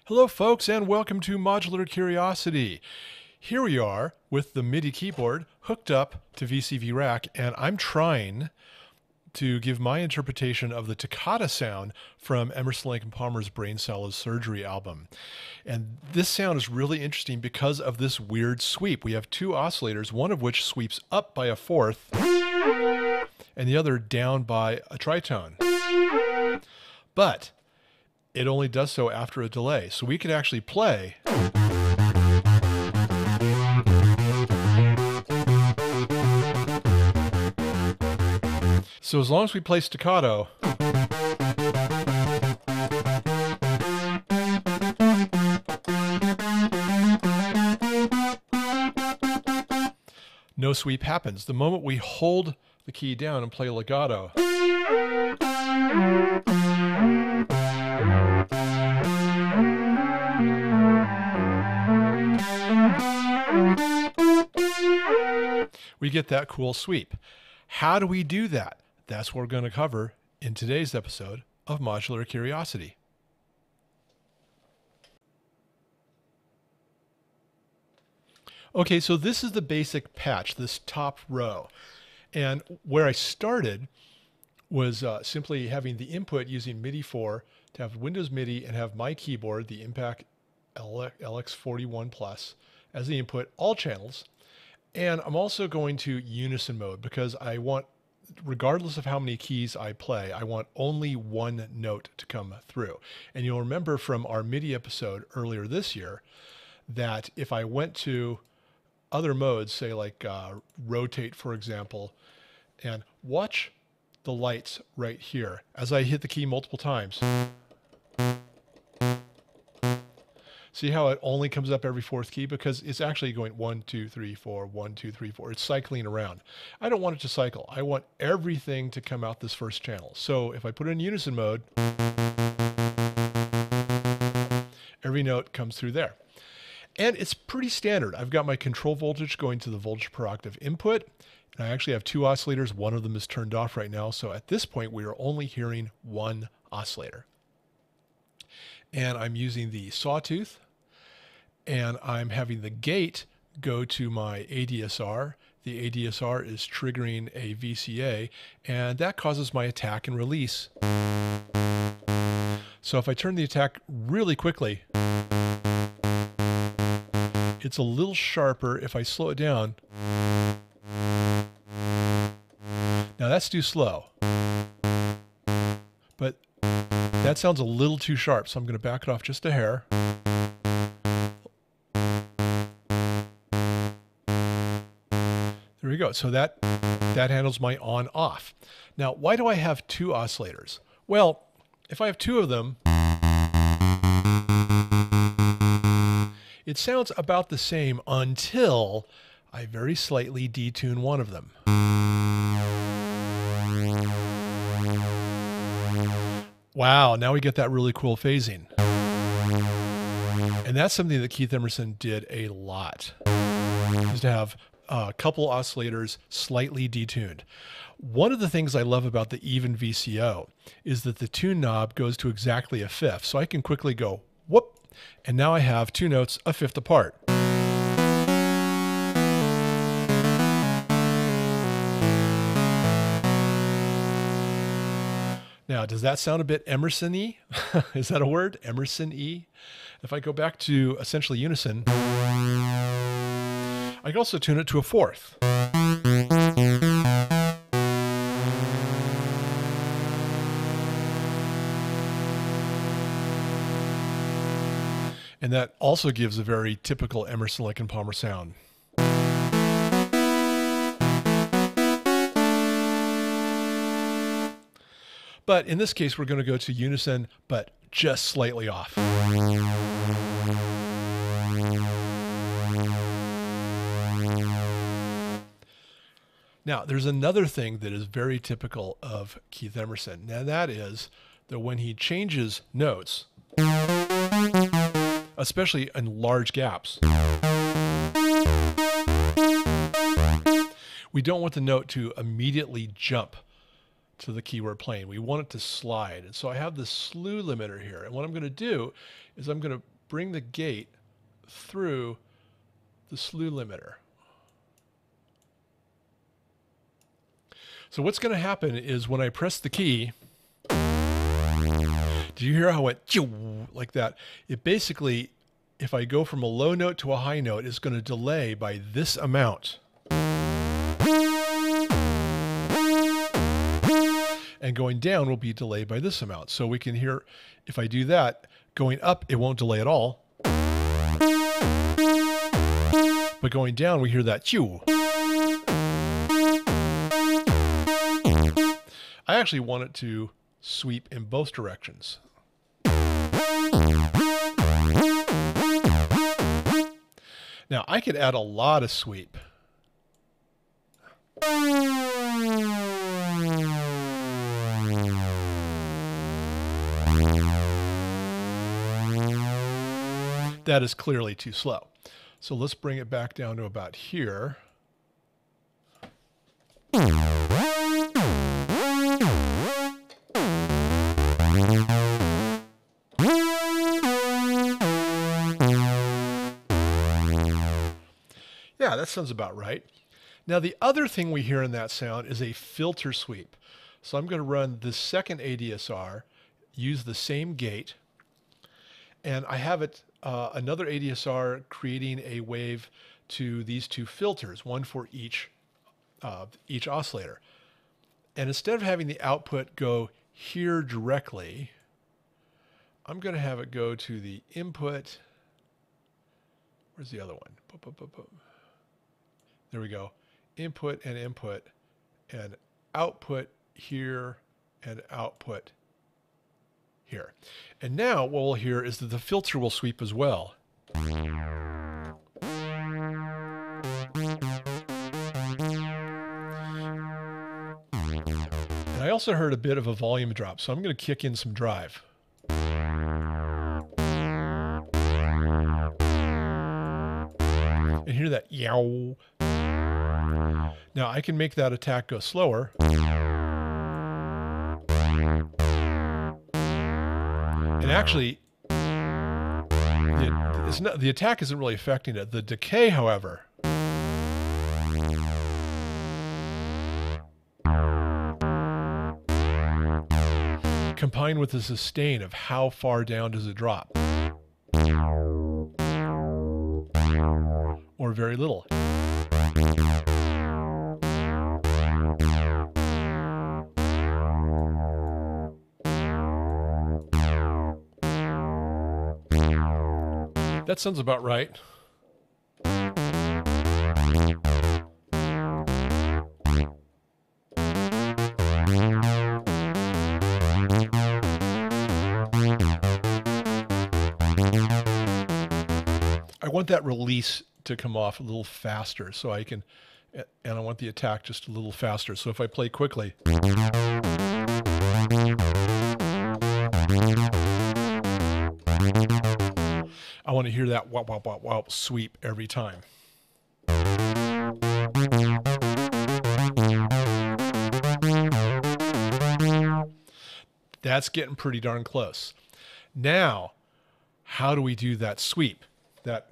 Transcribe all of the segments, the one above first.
Hello folks, and welcome to Modular Curiosity. Here we are with the MIDI keyboard hooked up to VCV Rack, and I'm trying to give my interpretation of the Toccata sound from Emerson Lake and Palmer's Brain Salad Surgery album. And this sound is really interesting because of this weird sweep. We have two oscillators, one of which sweeps up by a fourth and the other down by a tritone. But it only does so after a delay. So we could actually play so as long as we play staccato, no sweep happens. The moment we hold the key down and play legato, we get that cool sweep. How do we do that? That's what we're going to cover in today's episode of Modular Curiosity. Okay, so this is the basic patch, this top row. And where I started was simply having the input using MIDI 4 to have Windows MIDI and have my keyboard, the Impact LX41 Plus, as the input, all channels. And I'm also going to unison mode because I want, regardless of how many keys I play, I want only one note to come through. And you'll remember from our MIDI episode earlier this year that if I went to other modes, say like rotate, for example, and watch the lights right here as I hit the key multiple times. See how it only comes up every fourth key? Because it's actually going 1, 2, 3, 4, 1, 2, 3, 4. It's cycling around. I don't want it to cycle. I want everything to come out this first channel. So if I put it in unison mode, every note comes through there. And it's pretty standard. I've got my control voltage going to the voltage per octave input. And I actually have two oscillators. One of them is turned off right now. So at this point, we are only hearing one oscillator. And I'm using the sawtooth, and I'm having the gate go to my ADSR. The ADSR is triggering a VCA, and that causes my attack and release. So if I turn the attack really quickly, it's a little sharper. If I slow it down, now that's too slow, but that sounds a little too sharp, so I'm going to back it off just a hair. There we go. So that handles my on-off. Now, why do I have two oscillators? Well, if I have two of them, it sounds about the same until I very slightly detune one of them. Wow, now we get that really cool phasing. And that's something that Keith Emerson did a lot, is to have a couple oscillators slightly detuned. One of the things I love about the even VCO is that the tune knob goes to exactly a fifth. So I can quickly go, whoop, and now I have two notes a fifth apart. Now, does that sound a bit Emerson-y? Is that a word? Emerson-y? If I go back to essentially unison, I can also tune it to a fourth. And that also gives a very typical Emerson Lake and Palmer sound. But in this case, we're going to go to unison, but just slightly off. Now, there's another thing that is very typical of Keith Emerson, and that is that when he changes notes, especially in large gaps, we don't want the note to immediately jump to the key we're playing. We want it to slide. And so I have this slew limiter here. And what I'm going to do is I'm going to bring the gate through the slew limiter. So what's going to happen is when I press the key, did you hear how it went like that? It basically, if I go from a low note to a high note, it's going to delay by this amount. And going down will be delayed by this amount. So we can hear, if I do that, going up, it won't delay at all. But going down, we hear that chew. I actually want it to sweep in both directions. Now, I could add a lot of sweep. That is clearly too slow. So let's bring it back down to about here. Yeah, that sounds about right. Now the other thing we hear in that sound is a filter sweep. So I'm going to run the second ADSR, use the same gate, and I have it another ADSR creating a wave to these two filters, one for each oscillator. And instead of having the output go here directly, I'm going to have it go to the input. Where's the other one? There we go. Input, and output here, and output here. And now what we'll hear is that the filter will sweep as well. And I also heard a bit of a volume drop, so I'm going to kick in some drive. And hear that yow. Now I can make that attack go slower. And actually, the attack isn't really affecting it. The decay, however, combined with the sustain of how far down does it drop, or very little. That sounds about right. I want that release to come off a little faster so I can, and I want the attack just a little faster. So if I play quickly, I want to hear that wop, wop, wop, wop sweep every time. That's getting pretty darn close. Now, how do we do that sweep? That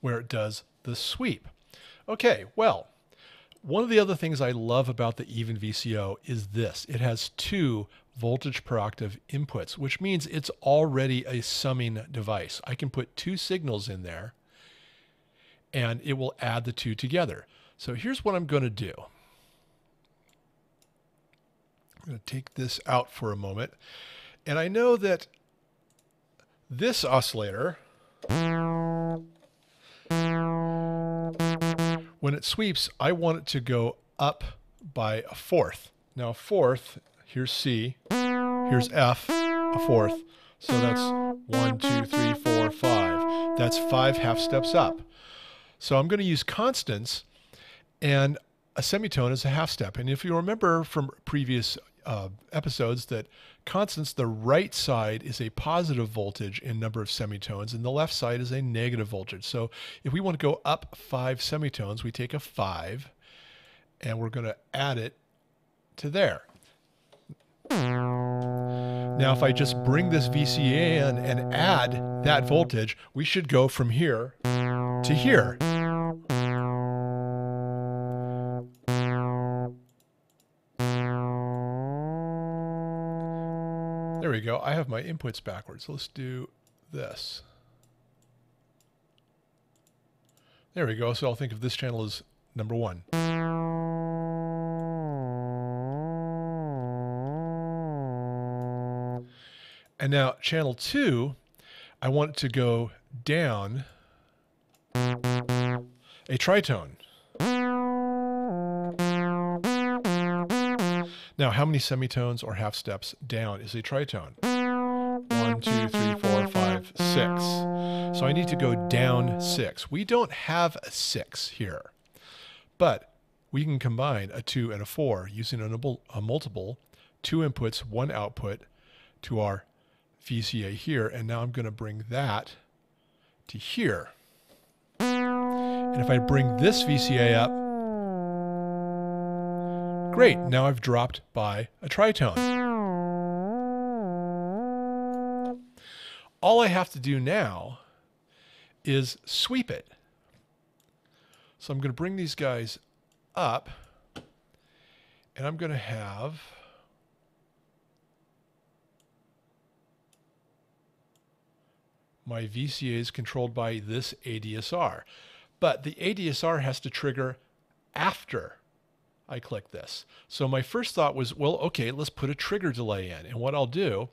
where it does the sweep. Okay, well, one of the other things I love about the even VCO is this. It has two voltage per octave inputs, which means it's already a summing device. I can put two signals in there and it will add the two together. So here's what I'm going to do. I'm going to take this out for a moment. And I know that this oscillator, when it sweeps, I want it to go up by a fourth. Now, a fourth, here's C, here's F, a fourth. So that's 1, 2, 3, 4, 5. That's 5 half steps up. So I'm going to use constants, and a semitone is a half step. And if you remember from previous episodes that constants, the right side is a positive voltage in number of semitones, and the left side is a negative voltage. So if we want to go up 5 semitones, we take a 5, and we're going to add it to there. Now, if I just bring this VCA in and add that voltage, we should go from here to here. There we go. I have my inputs backwards. Let's do this. There we go. So I'll think of this channel as number 1. And now channel 2, I want it to go down a tritone. Now, how many semitones or half steps down is a tritone? 1, 2, 3, 4, 5, 6. So I need to go down 6. We don't have a 6 here, but we can combine a 2 and a 4 using a multiple, 2 inputs, 1 output to our VCA here. And now I'm going to bring that to here. And if I bring this VCA up, great, now I've dropped by a tritone. All I have to do now is sweep it. So I'm going to bring these guys up, and I'm going to have my VCAs controlled by this ADSR. But the ADSR has to trigger after I click this. So my first thought was, well, okay, let's put a trigger delay in. And what I'll do,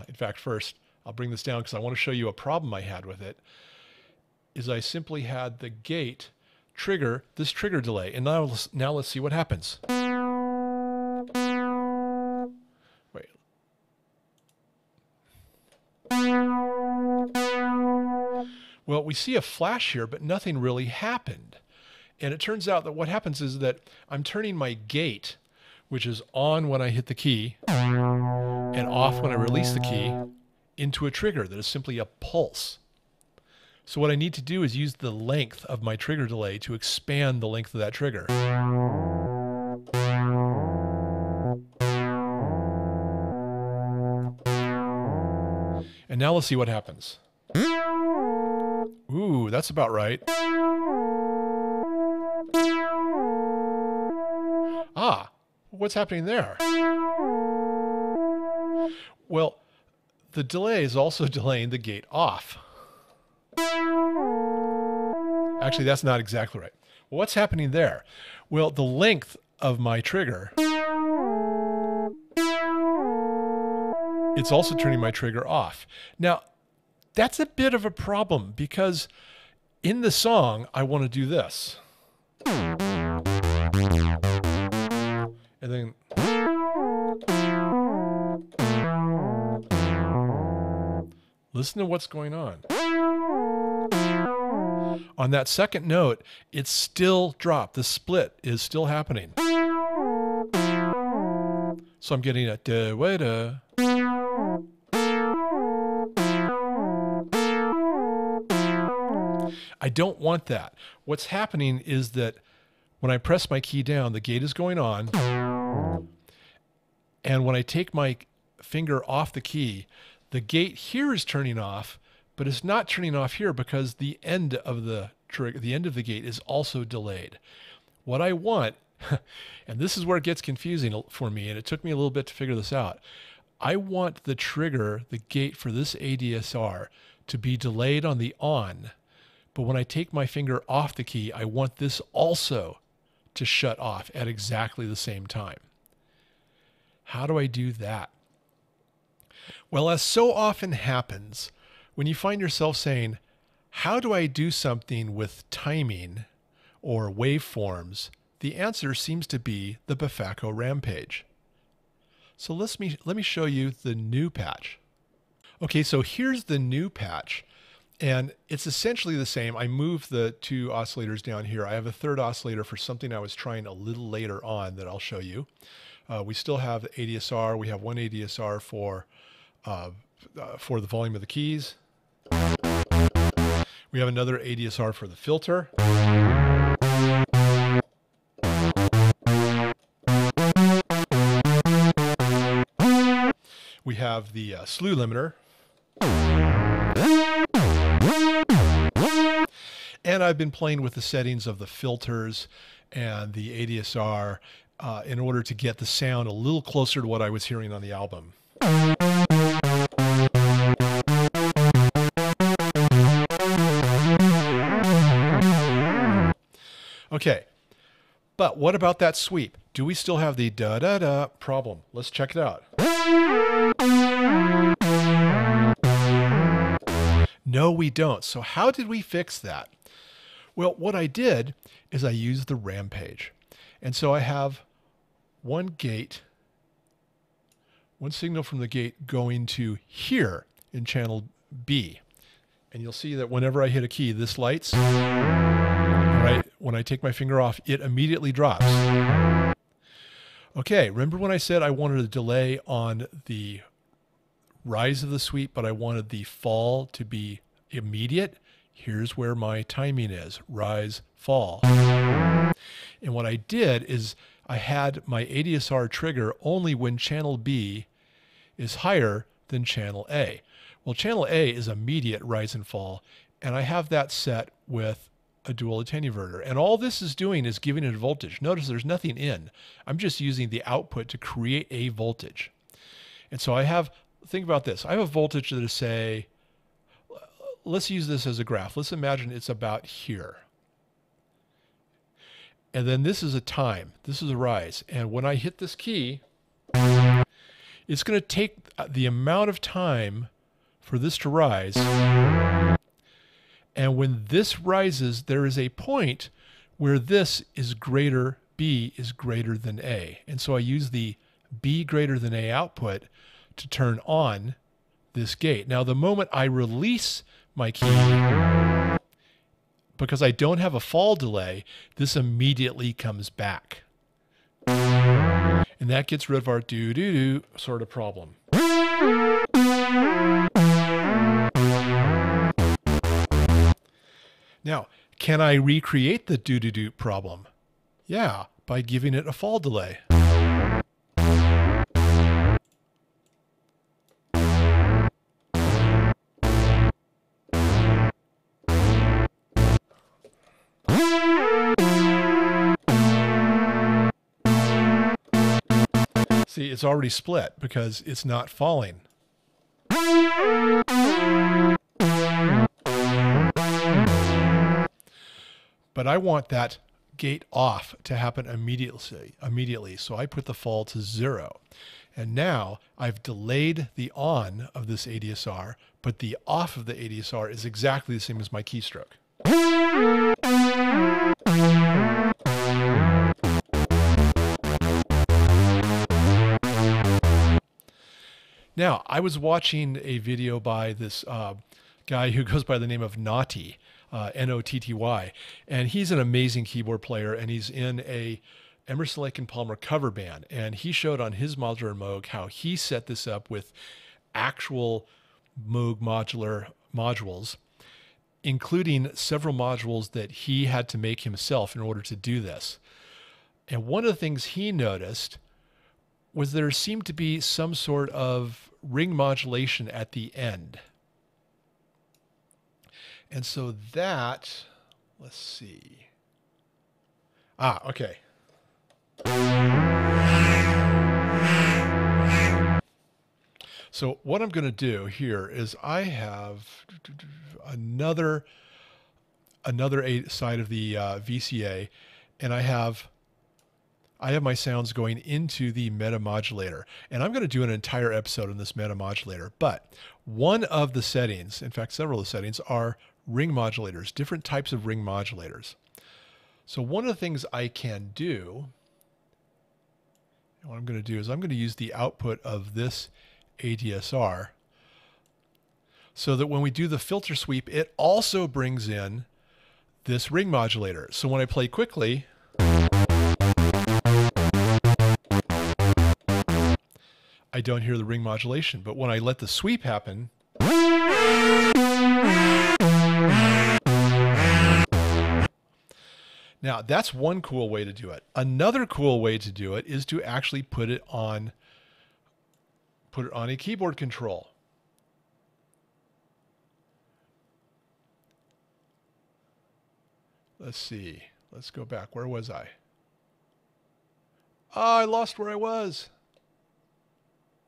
in fact, first, I'll bring this down because I want to show you a problem I had with it, is I simply had the gate trigger this trigger delay. And now let's see what happens. Wait. Well, we see a flash here, but nothing really happened. And it turns out that what happens is that I'm turning my gate, which is on when I hit the key and off when I release the key, into a trigger that is simply a pulse. So what I need to do is use the length of my trigger delay to expand the length of that trigger. And now let's see what happens. Ooh, that's about right. Ah, what's happening there? Well, the delay is also delaying the gate off. Actually, that's not exactly right. Well, what's happening there? Well, the length of my trigger, it's also turning my trigger off. Now, that's a bit of a problem because in the song, I want to do this. And then listen to what's going on. On that second note, it's still dropped. The split is still happening. So I'm getting a da-wa-da. I don't want that. What's happening is that when I press my key down, the gate is going on. And when I take my finger off the key, the gate here is turning off, but it's not turning off here because the end of the trigger, the end of the gate is also delayed. What I want, and this is where it gets confusing for me, and it took me a little bit to figure this out. I want the trigger, the gate for this ADSR to be delayed on the on, but when I take my finger off the key, I want this also to shut off at exactly the same time. How do I do that? Well, as so often happens, when you find yourself saying, how do I do something with timing or waveforms? The answer seems to be the Befacco Rampage. So let me show you the new patch. Okay, so here's the new patch, and it's essentially the same. I moved the two oscillators down here. I have a third oscillator for something I was trying a little later on that I'll show you. We still have the ADSR. We have one ADSR for the volume of the keys. We have another ADSR for the filter. We have the Slew Limiter. And I've been playing with the settings of the filters and the ADSR in order to get the sound a little closer to what I was hearing on the album. Okay, but what about that sweep? Do we still have the da-da-da problem? Let's check it out. No, we don't. So how did we fix that? Well, what I did is I used the rampage. And so I have one gate, one signal from the gate going to here in channel B. And you'll see that whenever I hit a key, this lights. When I take my finger off, it immediately drops. Okay, remember when I said I wanted a delay on the rise of the sweep, but I wanted the fall to be immediate? Here's where my timing is, rise, fall. And what I did is I had my ADSR trigger only when channel B is higher than channel A. Well, channel A is immediate rise and fall, and I have that set with a dual attenuverter. And all this is doing is giving it a voltage. Notice there's nothing in. I'm just using the output to create a voltage. And so I have, think about this. I have a voltage that is, say, let's use this as a graph. Let's imagine it's about here. And then this is a time. This is a rise. And when I hit this key, it's going to take the amount of time for this to rise. And when this rises, there is a point where this is greater, B is greater than A. And so I use the B greater than A output to turn on this gate. Now, the moment I release my key, because I don't have a fall delay, this immediately comes back. And that gets rid of our do-do-do sort of problem. Now, can I recreate the do-do-do problem? Yeah, by giving it a fall delay. See, it's already split because it's not falling. But I want that gate off to happen immediately. So I put the fall to 0. And now I've delayed the on of this ADSR, but the off of the ADSR is exactly the same as my keystroke. Now, I was watching a video by this guy who goes by the name of Notty, N-O-T-T-Y, and he's an amazing keyboard player, and he's in a Emerson Lake and Palmer cover band, and he showed on his Modular Moog how he set this up with actual Moog Modular modules, including several modules that he had to make himself in order to do this. And one of the things he noticed was there seemed to be some sort of ring modulation at the end. And so that, let's see. Okay. So what I'm going to do here is I have another side of the VCA, and I have my sounds going into the meta modulator, and I'm going to do an entire episode on this meta modulator. But one of the settings, in fact, several of the settings are ring modulators, different types of ring modulators. So one of the things I can do, what I'm going to do is I'm going to use the output of this ADSR so that when we do the filter sweep, it also brings in this ring modulator. So when I play quickly, I don't hear the ring modulation. But when I let the sweep happen, now that's one cool way to do it. Another cool way to do it is to actually put it on a keyboard control. Let's see. Let's go back. Where was I? Oh, I lost where I was.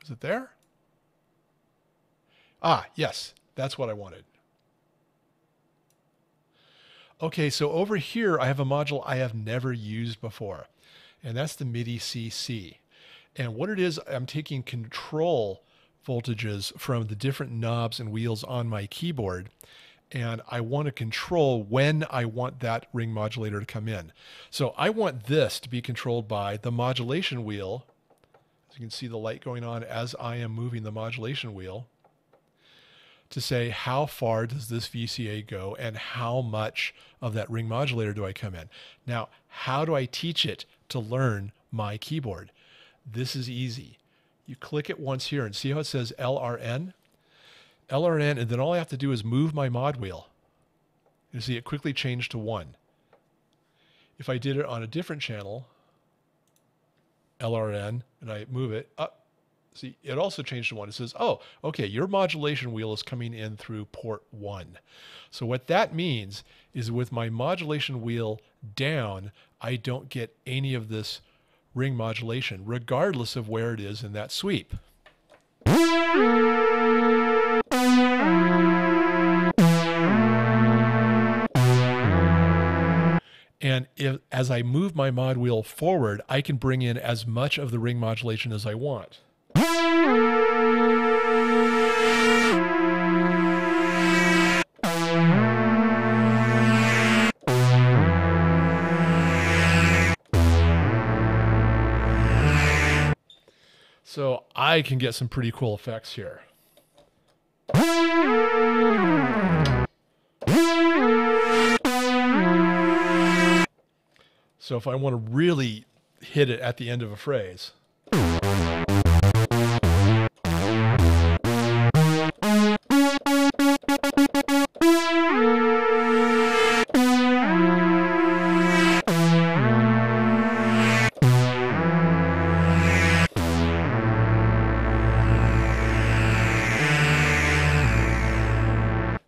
Was it there? Ah, yes. That's what I wanted. Okay, so over here I have a module I have never used before, and that's the MIDI CC. And what it is, I'm taking control voltages from the different knobs and wheels on my keyboard, and I want to control when I want that ring modulator to come in. So I want this to be controlled by the modulation wheel. As you can see the light going on as I am moving the modulation wheel, to say how far does this VCA go and how much of that ring modulator do I come in. Now, how do I teach it to learn my keyboard? This is easy. You click it once here and see how it says LRN? LRN, and then all I have to do is move my mod wheel. You see it quickly changed to 1. If I did it on a different channel, LRN, and I move it up, see, it also changed to 1. It says, oh, okay, your modulation wheel is coming in through port 1. So what that means is with my modulation wheel down, I don't get any of this ring modulation, regardless of where it is in that sweep. And as I move my mod wheel forward, I can bring in as much of the ring modulation as I want. So I can get some pretty cool effects here. So if I want to really hit it at the end of a phrase,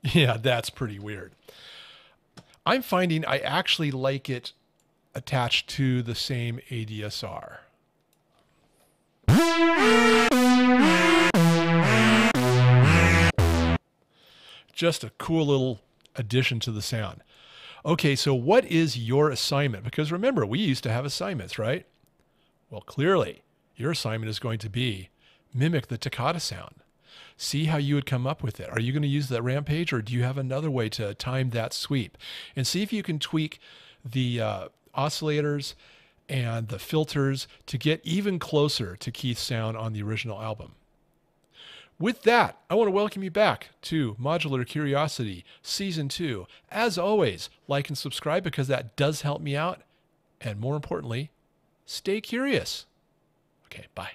yeah, that's pretty weird. I'm finding I actually like it attached to the same ADSR. Just a cool little addition to the sound. Okay, so what is your assignment? Because remember, we used to have assignments, right? Well, clearly, your assignment is going to be mimic the Toccata sound. See how you would come up with it. Are you going to use the rampage, or do you have another way to time that sweep? And see if you can tweak the oscillators and the filters to get even closer to Keith's sound on the original album. With that, I want to welcome you back to Modular Curiosity Season 2. As always, like and subscribe because that does help me out. And more importantly, stay curious. Okay, bye.